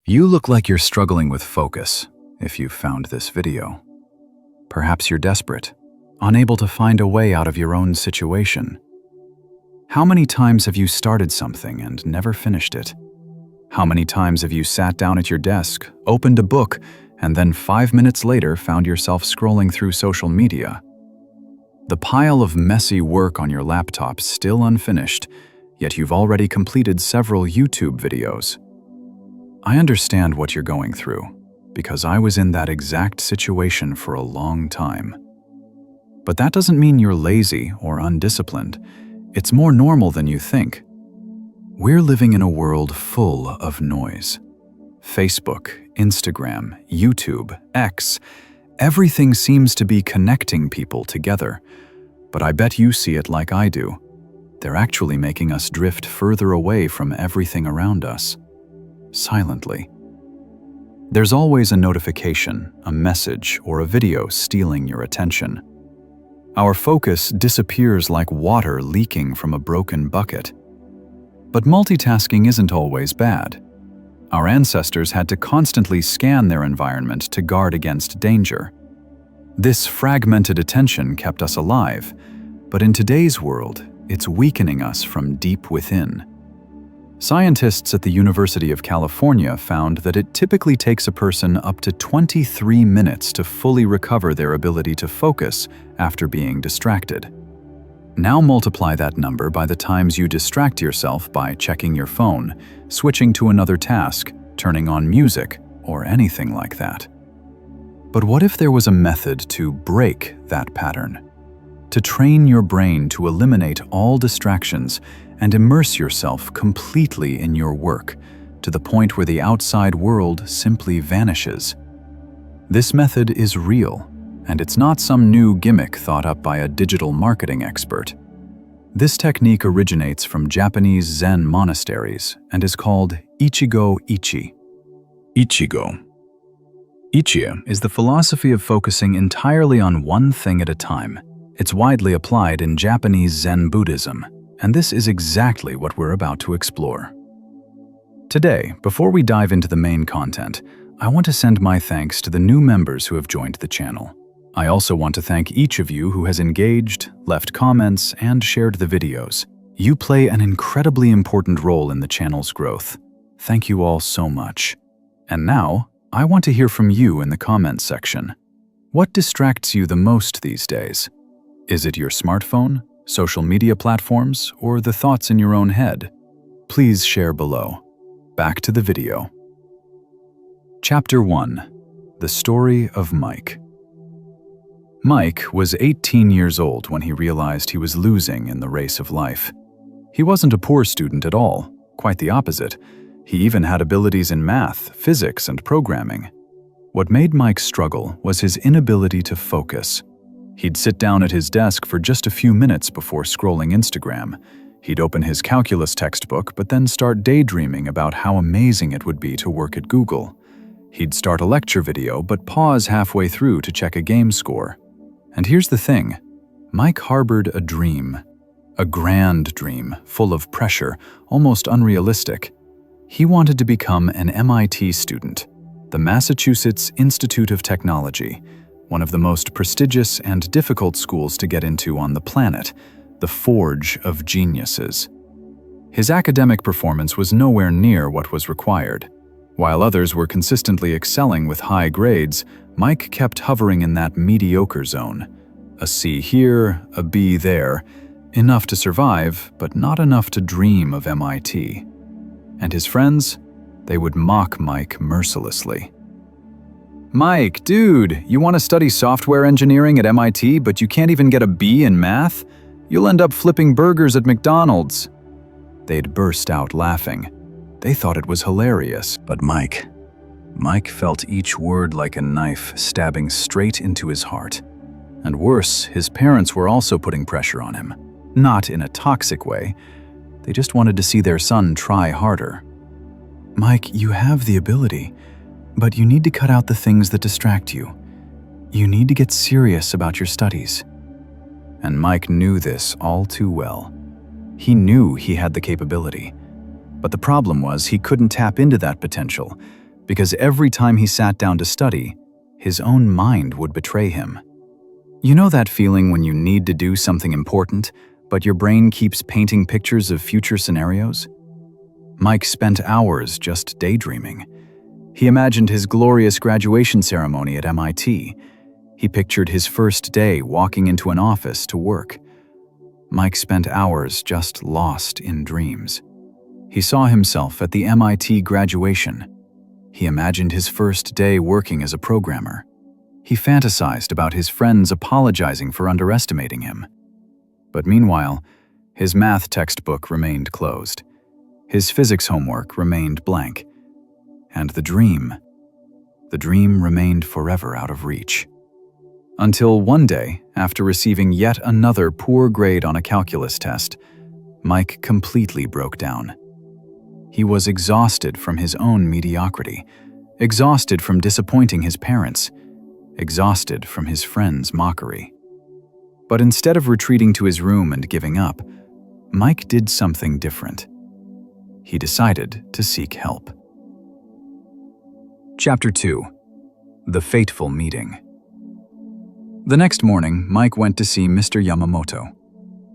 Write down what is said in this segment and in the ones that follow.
You look like you're struggling with focus if you've found this video. Perhaps you're desperate, unable to find a way out of your own situation. How many times have you started something and never finished it? How many times have you sat down at your desk, opened a book, and then 5 minutes later found yourself scrolling through social media? The pile of messy work on your laptop still unfinished, yet you've already completed several YouTube videos. I understand what you're going through, because I was in that exact situation for a long time. But that doesn't mean you're lazy or undisciplined. It's more normal than you think. We're living in a world full of noise. Facebook, Instagram, YouTube, X, everything seems to be connecting people together. But I bet you see it like I do. They're actually making us drift further away from everything around us. Silently. There's always a notification, a message, or a video stealing your attention. Our focus disappears like water leaking from a broken bucket. But multitasking isn't always bad. Our ancestors had to constantly scan their environment to guard against danger. This fragmented attention kept us alive, but in today's world, it's weakening us from deep within. Scientists at the University of California found that it typically takes a person up to 23 minutes to fully recover their ability to focus after being distracted. Now multiply that number by the times you distract yourself by checking your phone, switching to another task, turning on music, or anything like that. But what if there was a method to break that pattern? To train your brain to eliminate all distractions and immerse yourself completely in your work, to the point where the outside world simply vanishes. This method is real, and it's not some new gimmick thought up by a digital marketing expert. This technique originates from Japanese Zen monasteries and is called Ichigo Ichie. Ichigo Ichie is the philosophy of focusing entirely on one thing at a time. It's widely applied in Japanese Zen Buddhism, and this is exactly what we're about to explore. Today, before we dive into the main content, I want to send my thanks to the new members who have joined the channel. I also want to thank each of you who has engaged, left comments, and shared the videos. You play an incredibly important role in the channel's growth. Thank you all so much. And now, I want to hear from you in the comments section. What distracts you the most these days? Is it your smartphone, social media platforms, or the thoughts in your own head? Please share below. Back to the video. Chapter 1. The Story of Mike. Mike was 18 years old when he realized he was losing in the race of life. He wasn't a poor student at all, quite the opposite. He even had abilities in math, physics, and programming. What made Mike struggle was his inability to focus. He'd sit down at his desk for just a few minutes before scrolling Instagram. He'd open his calculus textbook, but then start daydreaming about how amazing it would be to work at Google. He'd start a lecture video, but pause halfway through to check a game score. And here's the thing, Mike harbored a dream. A grand dream, full of pressure, almost unrealistic. He wanted to become an MIT student, the Massachusetts Institute of Technology, one of the most prestigious and difficult schools to get into on the planet, the forge of geniuses. His academic performance was nowhere near what was required. While others were consistently excelling with high grades, Mike kept hovering in that mediocre zone. A C here, a B there, enough to survive, but not enough to dream of MIT. And his friends? They would mock Mike mercilessly. Mike, dude, you want to study software engineering at MIT, but you can't even get a B in math? You'll end up flipping burgers at McDonald's. They'd burst out laughing. They thought it was hilarious. But Mike felt each word like a knife stabbing straight into his heart. And worse, his parents were also putting pressure on him. Not in a toxic way. They just wanted to see their son try harder. Mike, you have the ability. But you need to cut out the things that distract you. You need to get serious about your studies. And Mike knew this all too well. He knew he had the capability. But the problem was he couldn't tap into that potential because every time he sat down to study, his own mind would betray him. You know that feeling when you need to do something important, but your brain keeps painting pictures of future scenarios? Mike spent hours just daydreaming. He imagined his glorious graduation ceremony at MIT. He pictured his first day walking into an office to work. Mike spent hours just lost in dreams. He saw himself at the MIT graduation. He imagined his first day working as a programmer. He fantasized about his friends apologizing for underestimating him. But meanwhile, his math textbook remained closed. His physics homework remained blank. And the dream remained forever out of reach. Until one day, after receiving yet another poor grade on a calculus test, Mike completely broke down. He was exhausted from his own mediocrity, exhausted from disappointing his parents, exhausted from his friends' mockery. But instead of retreating to his room and giving up, Mike did something different. He decided to seek help. Chapter 2. The Fateful Meeting. The next morning, Mike went to see Mr. Yamamoto.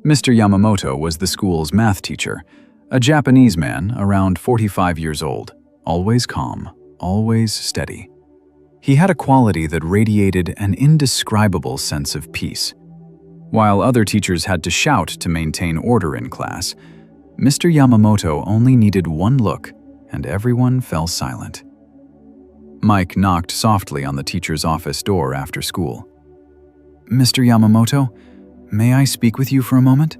Mr. Yamamoto was the school's math teacher, a Japanese man around 45 years old, always calm, always steady. He had a quality that radiated an indescribable sense of peace. While other teachers had to shout to maintain order in class, Mr. Yamamoto only needed one look, and everyone fell silent. Mike knocked softly on the teacher's office door after school. "Mr. Yamamoto, may I speak with you for a moment?"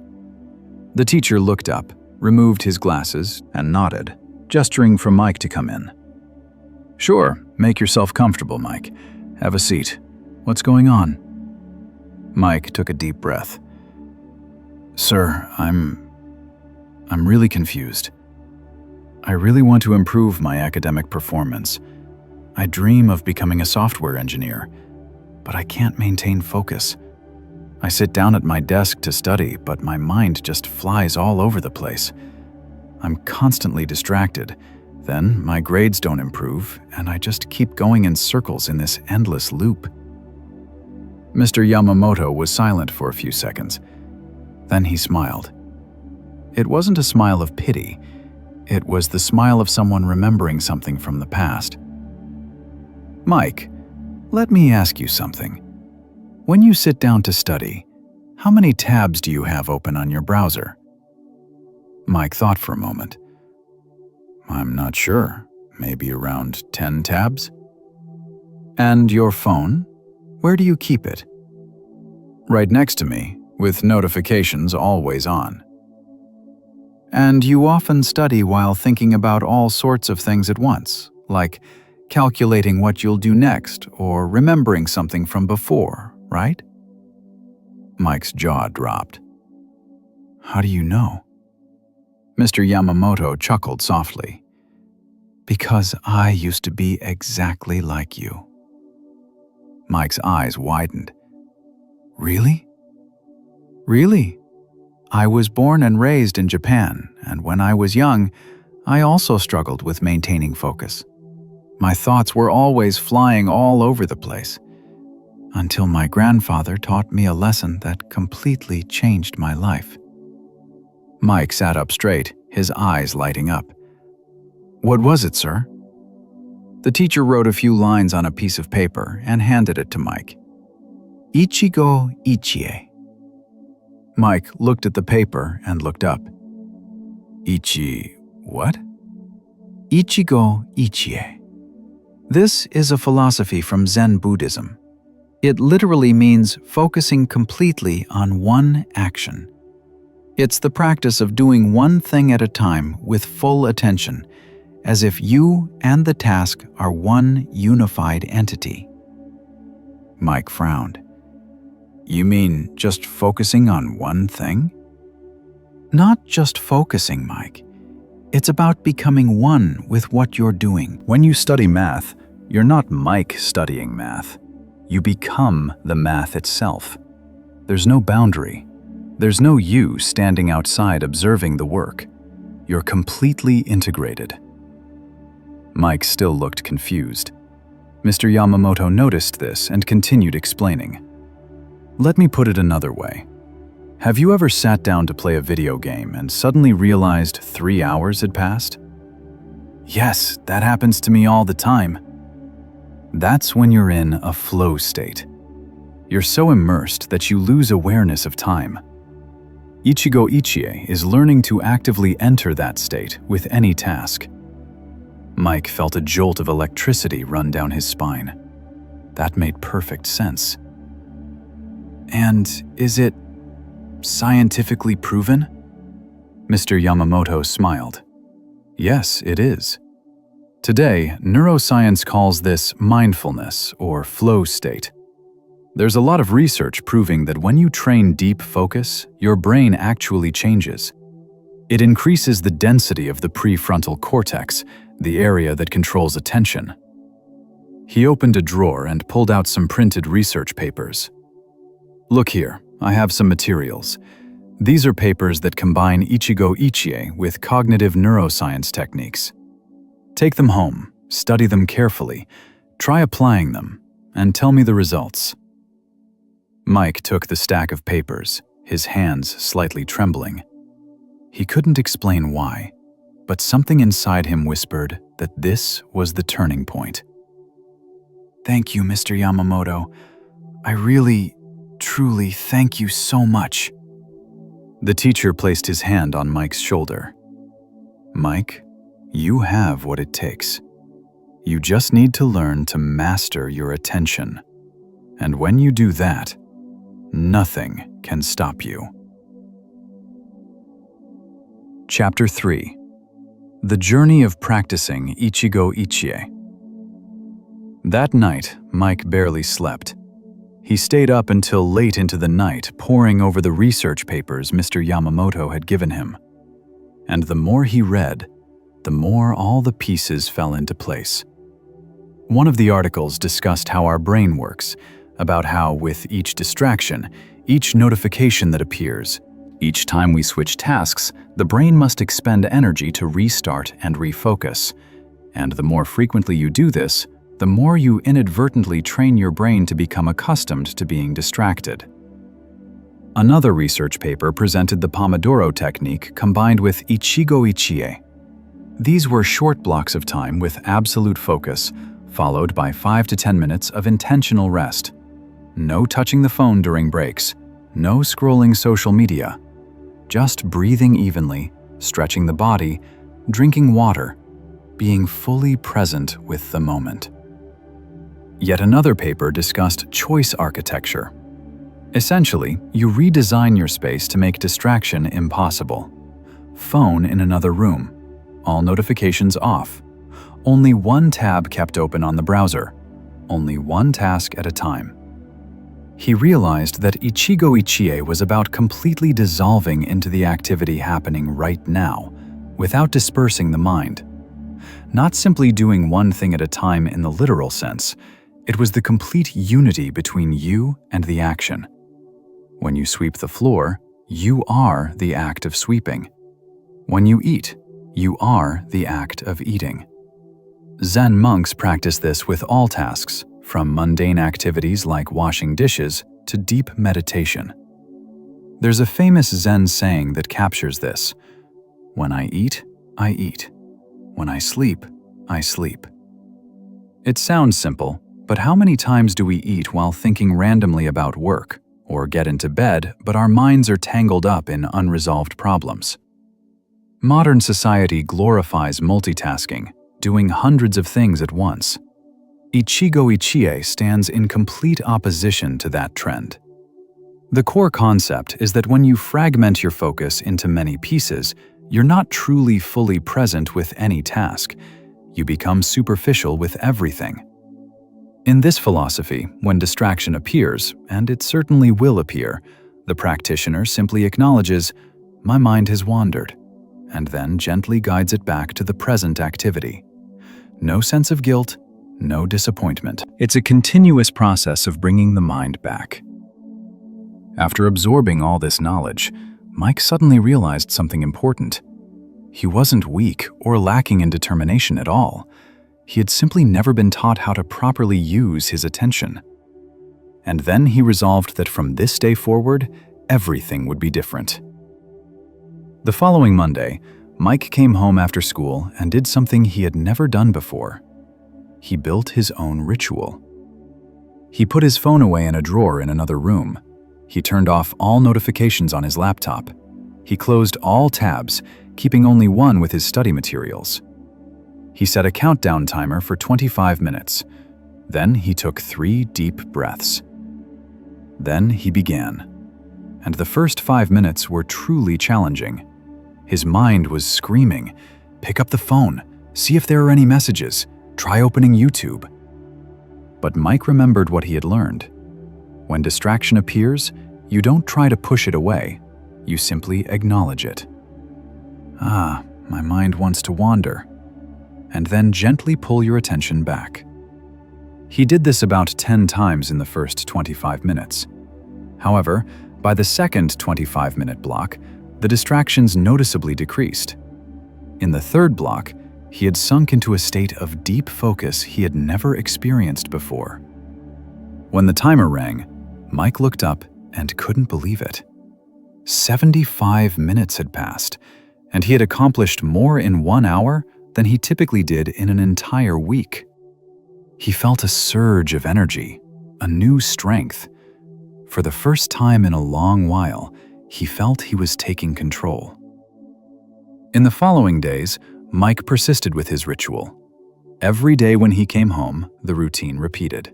The teacher looked up, removed his glasses, and nodded, gesturing for Mike to come in. "Sure, make yourself comfortable, Mike. Have a seat. What's going on?" Mike took a deep breath. "Sir, I'm really confused. I really want to improve my academic performance. I dream of becoming a software engineer, but I can't maintain focus. I sit down at my desk to study, but my mind just flies all over the place. I'm constantly distracted. Then my grades don't improve, and I just keep going in circles in this endless loop." Mr. Yamamoto was silent for a few seconds. Then he smiled. It wasn't a smile of pity. It was the smile of someone remembering something from the past. "Mike, let me ask you something. When you sit down to study, how many tabs do you have open on your browser?" Mike thought for a moment. "I'm not sure. Maybe around 10 tabs. "And your phone? Where do you keep it?" "Right next to me, with notifications always on." "And you often study while thinking about all sorts of things at once, like calculating what you'll do next or remembering something from before, right?" Mike's jaw dropped. "How do you know?" Mr. Yamamoto chuckled softly. "Because I used to be exactly like you." Mike's eyes widened. "Really?" "Really. I was born and raised in Japan, and when I was young, I also struggled with maintaining focus. My thoughts were always flying all over the place, until my grandfather taught me a lesson that completely changed my life." Mike sat up straight, his eyes lighting up. "What was it, sir?" The teacher wrote a few lines on a piece of paper and handed it to Mike. "Ichigo Ichie." Mike looked at the paper and looked up. What? "Ichigo Ichie. This is a philosophy from Zen Buddhism. It literally means focusing completely on one action. It's the practice of doing one thing at a time with full attention, as if you and the task are one unified entity." Mike frowned. "You mean just focusing on one thing?" "Not just focusing, Mike. It's about becoming one with what you're doing." When you study math, you're not Mike studying math. You become the math itself. There's no boundary. There's no you standing outside observing the work. You're completely integrated. Mike still looked confused. Mr. Yamamoto noticed this and continued explaining. Let me put it another way. Have you ever sat down to play a video game and suddenly realized 3 hours had passed? Yes, that happens to me all the time. That's when you're in a flow state. You're so immersed that you lose awareness of time. Ichigo Ichie is learning to actively enter that state with any task. Mike felt a jolt of electricity run down his spine. That made perfect sense. And is it scientifically proven? Mr. Yamamoto smiled. Yes, it is. Today, neuroscience calls this mindfulness or flow state. There's a lot of research proving that when you train deep focus, your brain actually changes. It increases the density of the prefrontal cortex, the area that controls attention. He opened a drawer and pulled out some printed research papers. Look here, I have some materials. These are papers that combine Ichigo Ichie with cognitive neuroscience techniques. Take them home, study them carefully, try applying them, and tell me the results. Mike took the stack of papers, his hands slightly trembling. He couldn't explain why, but something inside him whispered that this was the turning point. Thank you, Mr. Yamamoto. I really, truly thank you so much. The teacher placed his hand on Mike's shoulder. Mike, you have what it takes. You just need to learn to master your attention. And when you do that, nothing can stop you. Chapter 3. The Journey of Practicing Ichigo Ichie. That night, Mike barely slept. He stayed up until late into the night, poring over the research papers Mr. Yamamoto had given him. And the more he read, the more all the pieces fell into place. One of the articles discussed how our brain works, about how with each distraction, each notification that appears, each time we switch tasks, the brain must expend energy to restart and refocus. And the more frequently you do this, the more you inadvertently train your brain to become accustomed to being distracted. Another research paper presented the Pomodoro technique combined with Ichigo Ichie. These were short blocks of time with absolute focus, followed by 5 to 10 minutes of intentional rest. No touching the phone during breaks, no scrolling social media. Just breathing evenly, stretching the body, drinking water, being fully present with the moment. Yet another paper discussed choice architecture. Essentially, you redesign your space to make distraction impossible. Phone in another room, all notifications off, only one tab kept open on the browser, only one task at a time. He realized that Ichigo Ichie was about completely dissolving into the activity happening right now, without dispersing the mind. Not simply doing one thing at a time in the literal sense, it was the complete unity between you and the action. When you sweep the floor, you are the act of sweeping. When you eat, you are the act of eating. Zen monks practice this with all tasks, from mundane activities like washing dishes to deep meditation. There's a famous Zen saying that captures this: when I eat, I eat. When I sleep, I sleep. It sounds simple, but how many times do we eat while thinking randomly about work, or get into bed but our minds are tangled up in unresolved problems? Modern society glorifies multitasking, doing hundreds of things at once. Ichigo Ichie stands in complete opposition to that trend. The core concept is that when you fragment your focus into many pieces, you're not truly fully present with any task. You become superficial with everything. In this philosophy, when distraction appears, and it certainly will appear, the practitioner simply acknowledges, "My mind has wandered," and then gently guides it back to the present activity. No sense of guilt, no disappointment. It's a continuous process of bringing the mind back. After absorbing all this knowledge, Mike suddenly realized something important. He wasn't weak or lacking in determination at all. He had simply never been taught how to properly use his attention. And then he resolved that from this day forward, everything would be different. The following Monday, Mike came home after school and did something he had never done before. He built his own ritual. He put his phone away in a drawer in another room. He turned off all notifications on his laptop. He closed all tabs, keeping only one with his study materials. He set a countdown timer for 25 minutes. Then he took 3 deep breaths. Then he began. And the first 5 minutes were truly challenging. His mind was screaming, "Pick up the phone, see if there are any messages, try opening YouTube." But Mike remembered what he had learned. When distraction appears, you don't try to push it away, you simply acknowledge it. My mind wants to wander. And then gently pull your attention back. He did this about 10 times in the first 25 minutes. However, by the second 25-minute block, the distractions noticeably decreased. In the third block, he had sunk into a state of deep focus he had never experienced before. When the timer rang, Mike looked up and couldn't believe it. 75 minutes had passed, and he had accomplished more in 1 hour than he typically did in an entire week. He felt a surge of energy, a new strength. For the first time in a long while, he felt he was taking control. In the following days, Mike persisted with his ritual. Every day when he came home, the routine repeated.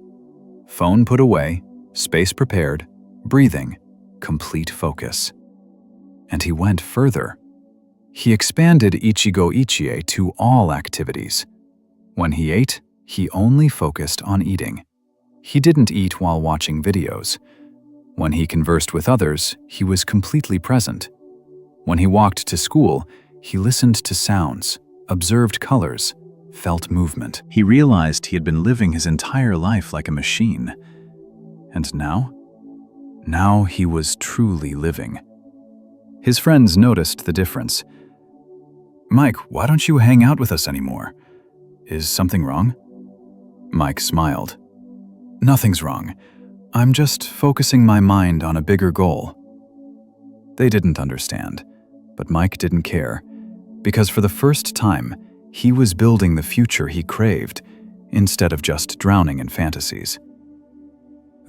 Phone put away, space prepared, breathing, complete focus. And he went further. He expanded Ichigo Ichie to all activities. When he ate, he only focused on eating. He didn't eat while watching videos. When he conversed with others, he was completely present. When he walked to school, he listened to sounds, observed colors, felt movement. He realized he had been living his entire life like a machine. And now? Now he was truly living. His friends noticed the difference. "Mike, why don't you hang out with us anymore? Is something wrong?" Mike smiled. "Nothing's wrong. I'm just focusing my mind on a bigger goal." They didn't understand, but Mike didn't care, because for the first time, he was building the future he craved, instead of just drowning in fantasies.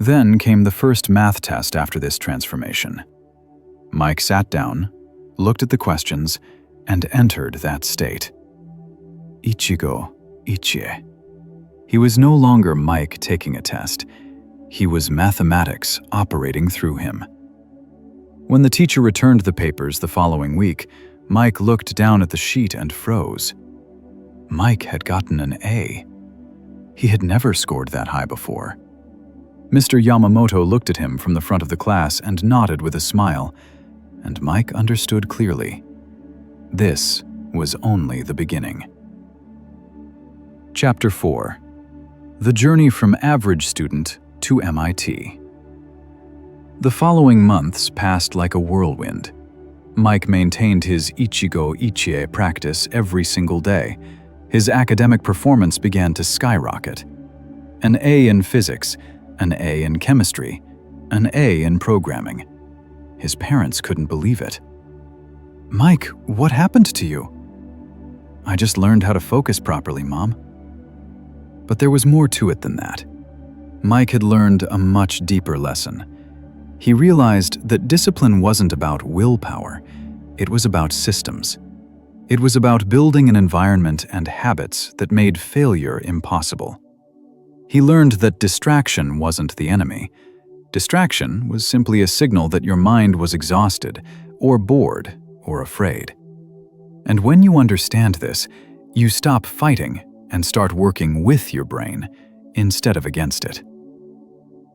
Then came the first math test after this transformation. Mike sat down, looked at the questions, and entered that state. Ichigo Ichie. He was no longer Mike taking a test. He was mathematics operating through him. When the teacher returned the papers the following week, Mike looked down at the sheet and froze. Mike had gotten an A. He had never scored that high before. Mr. Yamamoto looked at him from the front of the class and nodded with a smile, and Mike understood clearly. This was only the beginning. Chapter 4. The Journey from Average Student to MIT. The following months passed like a whirlwind. Mike maintained his Ichigo Ichie practice every single day. His academic performance began to skyrocket. An A in physics, an A in chemistry, an A in programming. His parents couldn't believe it. "Mike, what happened to you?" "I just learned how to focus properly, Mom." But there was more to it than that. Mike had learned a much deeper lesson. He realized that discipline wasn't about willpower, it was about systems. It was about building an environment and habits that made failure impossible. He learned that distraction wasn't the enemy. Distraction was simply a signal that your mind was exhausted, or bored, or afraid. And when you understand this, you stop fighting and start working with your brain instead of against it.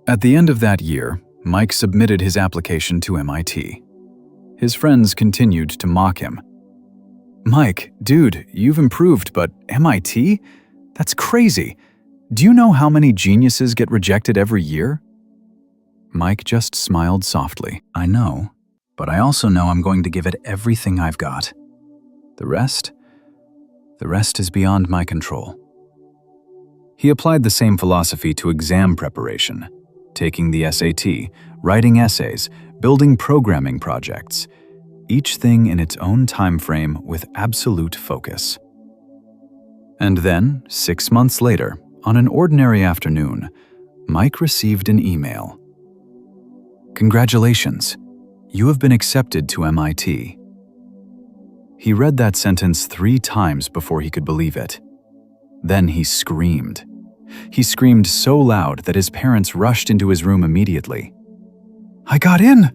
At the end of that year, Mike submitted his application to MIT. His friends continued to mock him. "Mike, dude, you've improved, but MIT? That's crazy. Do you know how many geniuses get rejected every year?" Mike just smiled softly. "I know, but I also know I'm going to give it everything I've got. The rest is beyond my control." He applied the same philosophy to exam preparation, taking the SAT, writing essays, building programming projects, each thing in its own time frame with absolute focus. And then, 6 months later, on an ordinary afternoon, Mike received an email. "Congratulations, you have been accepted to MIT." He read that sentence 3 times before he could believe it. Then he screamed. He screamed so loud that his parents rushed into his room immediately. "I got in!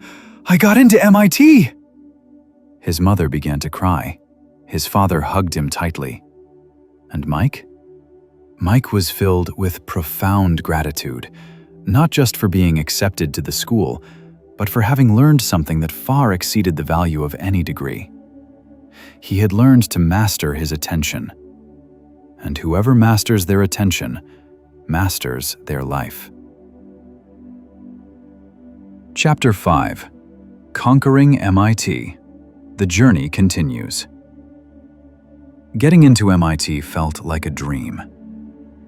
I got into MIT!" His mother began to cry. His father hugged him tightly. And Mike? Mike was filled with profound gratitude, not just for being accepted to the school, but for having learned something that far exceeded the value of any degree. He had learned to master his attention. And whoever masters their attention masters their life. Chapter 5. Conquering MIT. The journey continues. Getting into MIT felt like a dream.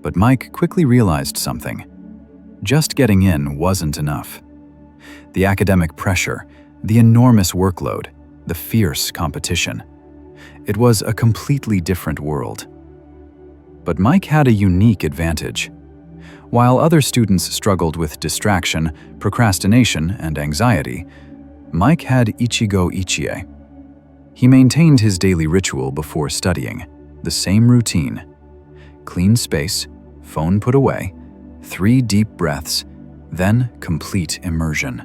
But Mike quickly realized something. Just getting in wasn't enough. The academic pressure, the enormous workload, the fierce competition. It was a completely different world. But Mike had a unique advantage. While other students struggled with distraction, procrastination, and anxiety, Mike had Ichigo Ichie. He maintained his daily ritual before studying, the same routine. Clean space, phone put away, 3 deep breaths, then complete immersion.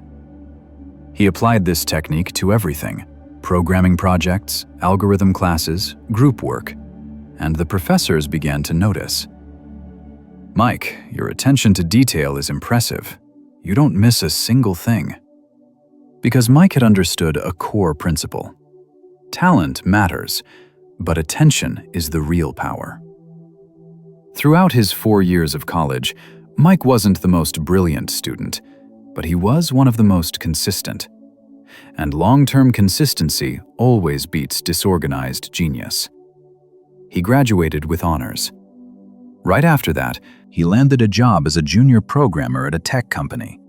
He applied this technique to everything: programming projects, algorithm classes, group work, and the professors began to notice. "Mike, your attention to detail is impressive. You don't miss a single thing." Because Mike had understood a core principle. Talent matters, but attention is the real power. Throughout his 4 years of college, Mike wasn't the most brilliant student, but he was one of the most consistent. And long-term consistency always beats disorganized genius. He graduated with honors. Right after that, he landed a job as a junior programmer at a tech company.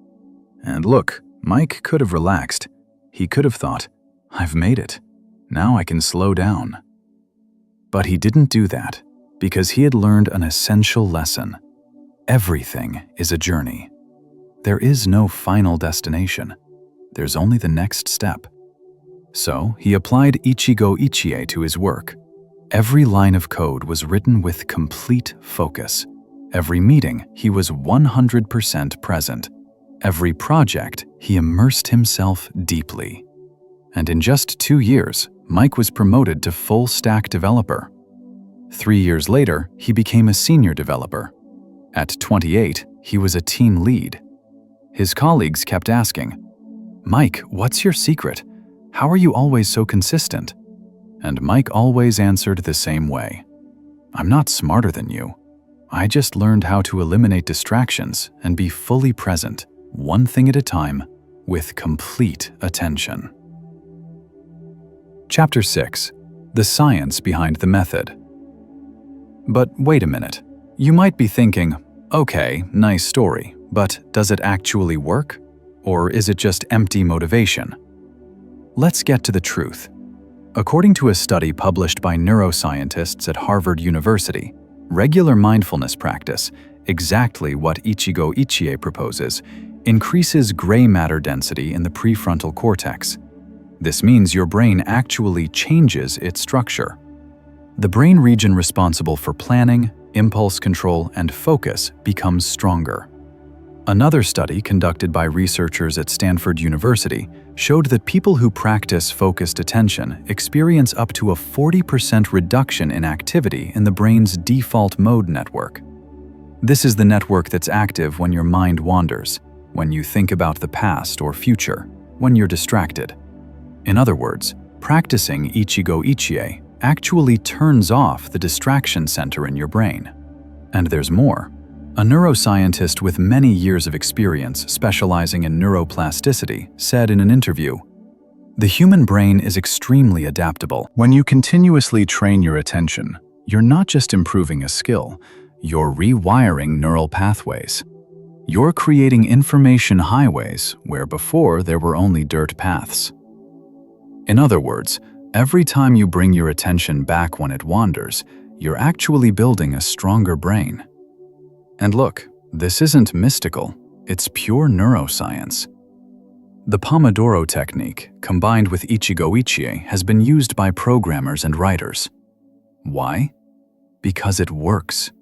And look, Mike could have relaxed. He could have thought, "I've made it. Now I can slow down." But he didn't do that, because he had learned an essential lesson. Everything is a journey. There is no final destination. There's only the next step. So he applied Ichigo Ichie to his work. Every line of code was written with complete focus. Every meeting, he was 100% present. Every project, he immersed himself deeply. And in just 2 years, Mike was promoted to full-stack developer. 3 years later, he became a senior developer. At 28, he was a team lead. His colleagues kept asking, "Mike, what's your secret? How are you always so consistent?" And Mike always answered the same way. "I'm not smarter than you. I just learned how to eliminate distractions and be fully present, one thing at a time, with complete attention." Chapter 6. The Science Behind the Method. But wait a minute. You might be thinking, okay, nice story, but does it actually work? Or is it just empty motivation? Let's get to the truth. According to a study published by neuroscientists at Harvard University, regular mindfulness practice, exactly what Ichigo Ichie proposes, increases gray matter density in the prefrontal cortex. This means your brain actually changes its structure. The brain region responsible for planning, impulse control, and focus becomes stronger. Another study conducted by researchers at Stanford University showed that people who practice focused attention experience up to a 40% reduction in activity in the brain's default mode network. This is the network that's active when your mind wanders, when you think about the past or future, when you're distracted. In other words, practicing Ichigo Ichie actually turns off the distraction center in your brain. And there's more. A neuroscientist with many years of experience specializing in neuroplasticity said in an interview, "The human brain is extremely adaptable. When you continuously train your attention, you're not just improving a skill, You're rewiring neural pathways. You're creating information highways where before there were only dirt paths. In other words, every time you bring your attention back when it wanders, you're actually building a stronger brain. And look, this isn't mystical, it's pure neuroscience. The Pomodoro technique, combined with Ichigo Ichie, has been used by programmers and writers. Why? Because it works.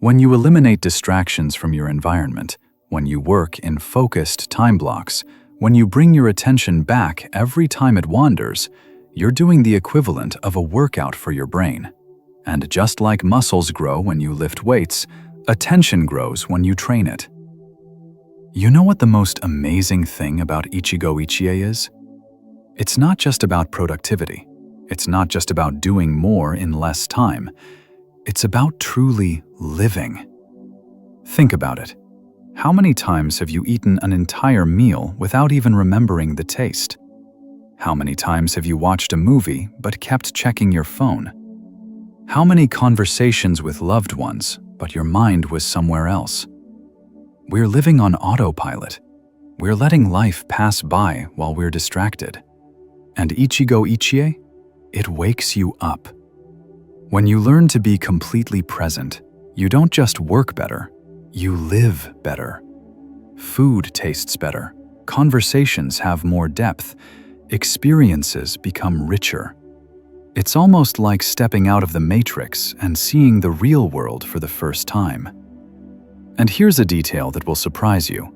When you eliminate distractions from your environment, when you work in focused time blocks, when you bring your attention back every time it wanders, you're doing the equivalent of a workout for your brain. And just like muscles grow when you lift weights, attention grows when you train it. You know what the most amazing thing about Ichigo Ichie is? It's not just about productivity. It's not just about doing more in less time. It's about truly living. Think about it. How many times have you eaten an entire meal without even remembering the taste? How many times have you watched a movie but kept checking your phone? How many conversations with loved ones, but your mind was somewhere else? We're living on autopilot. We're letting life pass by while we're distracted. And Ichigo Ichie? It wakes you up. When you learn to be completely present, you don't just work better, you live better. Food tastes better, conversations have more depth, experiences become richer. It's almost like stepping out of the matrix and seeing the real world for the first time. And here's a detail that will surprise you.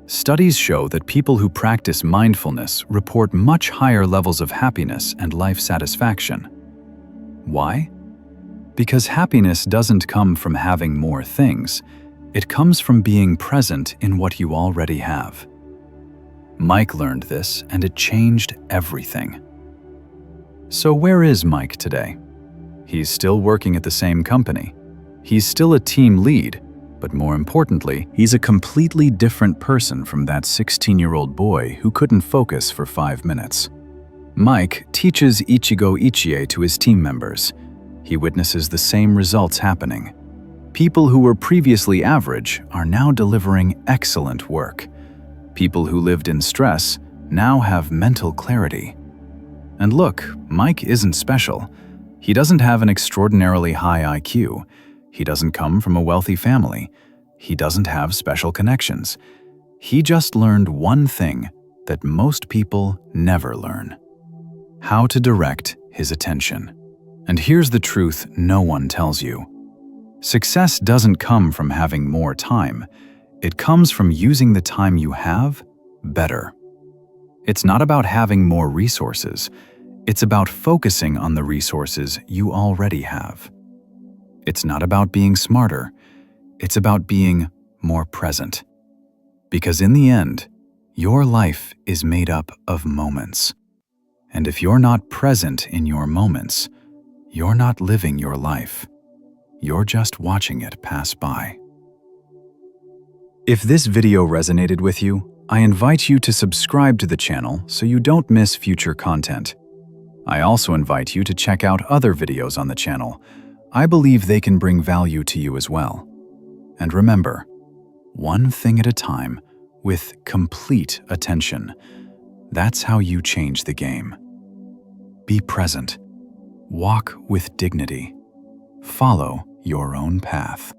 Studies show that people who practice mindfulness report much higher levels of happiness and life satisfaction. Why? Because happiness doesn't come from having more things, it comes from being present in what you already have. Mike learned this, and it changed everything. So where is Mike today? He's still working at the same company. He's still a team lead, but more importantly, he's a completely different person from that 16-year-old boy who couldn't focus for 5 minutes. Mike teaches Ichigo Ichie to his team members. He witnesses the same results happening. People who were previously average are now delivering excellent work. People who lived in stress now have mental clarity. And look, Mike isn't special. He doesn't have an extraordinarily high IQ. He doesn't come from a wealthy family. He doesn't have special connections. He just learned one thing that most people never learn: how to direct his attention. And here's the truth no one tells you. Success doesn't come from having more time. It comes from using the time you have better. It's not about having more resources. It's about focusing on the resources you already have. It's not about being smarter. It's about being more present. Because in the end, your life is made up of moments. And if you're not present in your moments, you're not living your life. You're just watching it pass by. If this video resonated with you, I invite you to subscribe to the channel so you don't miss future content. I also invite you to check out other videos on the channel. I believe they can bring value to you as well. And remember, one thing at a time with complete attention. That's how you change the game. Be present. Walk with dignity. Follow your own path.